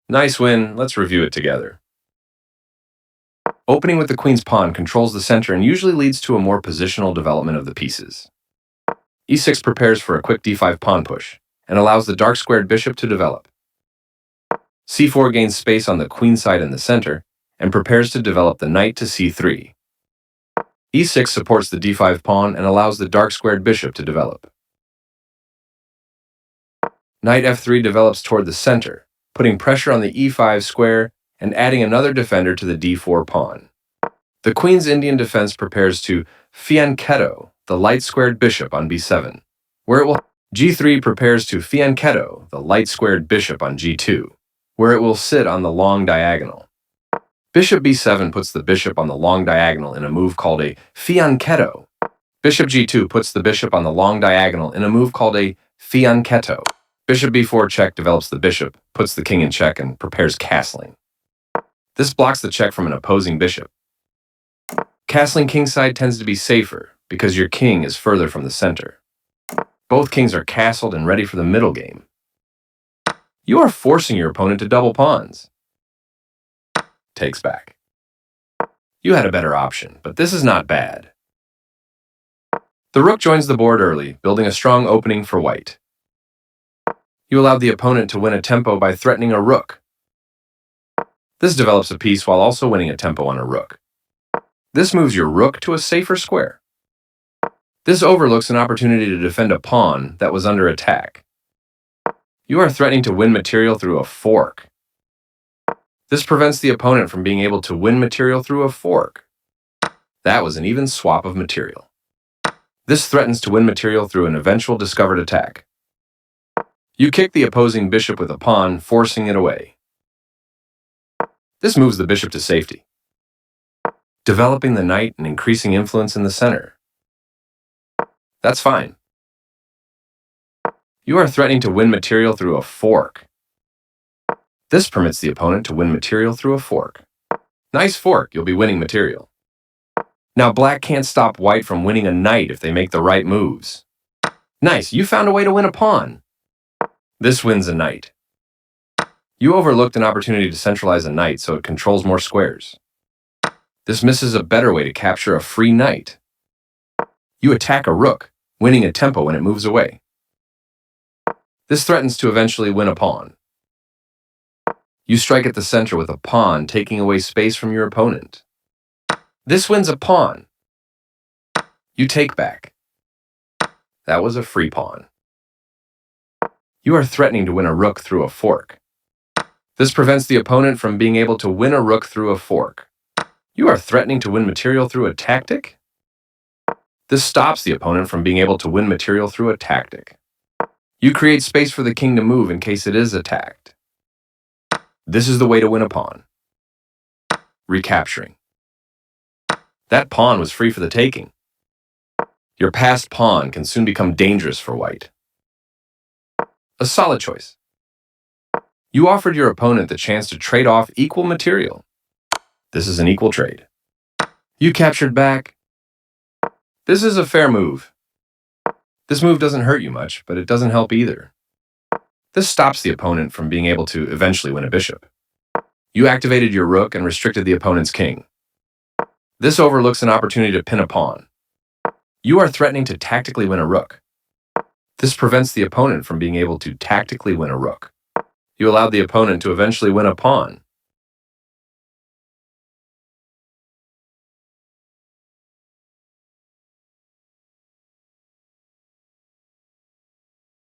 Nice win, let's review it together. Opening with the queen's pawn controls the center and usually leads to a more positional development of the pieces. e6 prepares for a quick d5 pawn push and allows the dark squared bishop to develop. c4 gains space on the queen side in the center and prepares to develop the knight to c3. e6 supports the d5 pawn and allows the dark squared bishop to develop. Knight f3 develops toward the center, putting pressure on the e5 square and adding another defender to the d4 pawn. The queen's Indian defense prepares to fianchetto the light-squared bishop on b7, where it will g3 prepares to fianchetto the light-squared bishop on g2, where it will sit on the long diagonal. Bishop b7 puts the bishop on the long diagonal in a move called a fianchetto. Bishop g2 puts the bishop on the long diagonal in a move called a fianchetto. Bishop b4 check develops the bishop, puts the king in check, and prepares castling. This blocks the check from an opposing bishop. Castling kingside tends to be safer because your king is further from the center. Both kings are castled and ready for the middle game. You are forcing your opponent to double pawns. Takes back. You had a better option, but this is not bad. The rook joins the board early, building a strong opening for white. You allowed the opponent to win a tempo by threatening a rook. This develops a piece while also winning a tempo on a rook. This moves your rook to a safer square. This overlooks an opportunity to defend a pawn that was under attack. You are threatening to win material through a fork. This prevents the opponent from being able to win material through a fork. That was an even swap of material. This threatens to win material through an eventual discovered attack. You kick the opposing bishop with a pawn, forcing it away. This moves the bishop to safety, developing the knight and increasing influence in the center. That's fine. You are threatening to win material through a fork. This permits the opponent to win material through a fork. Nice fork, you'll be winning material. Now black can't stop white from winning a knight if they make the right moves. Nice, you found a way to win a pawn. This wins a knight. You overlooked an opportunity to centralize a knight so it controls more squares. This misses a better way to capture a free knight. You attack a rook, winning a tempo when it moves away. This threatens to eventually win a pawn. You strike at the center with a pawn, taking away space from your opponent. This wins a pawn. You take back. That was a free pawn. You are threatening to win a rook through a fork. This prevents the opponent from being able to win a rook through a fork. You are threatening to win material through a tactic? This stops the opponent from being able to win material through a tactic. You create space for the king to move in case it is attacked. This is the way to win a pawn. Recapturing. That pawn was free for the taking. Your passed pawn can soon become dangerous for white. A solid choice. You offered your opponent the chance to trade off equal material. This is an equal trade. You captured back. This is a fair move. This move doesn't hurt you much, but it doesn't help either. This stops the opponent from being able to eventually win a bishop. You activated your rook and restricted the opponent's king. This overlooks an opportunity to pin a pawn. You are threatening to tactically win a rook. This prevents the opponent from being able to tactically win a rook. You allowed the opponent to eventually win a pawn.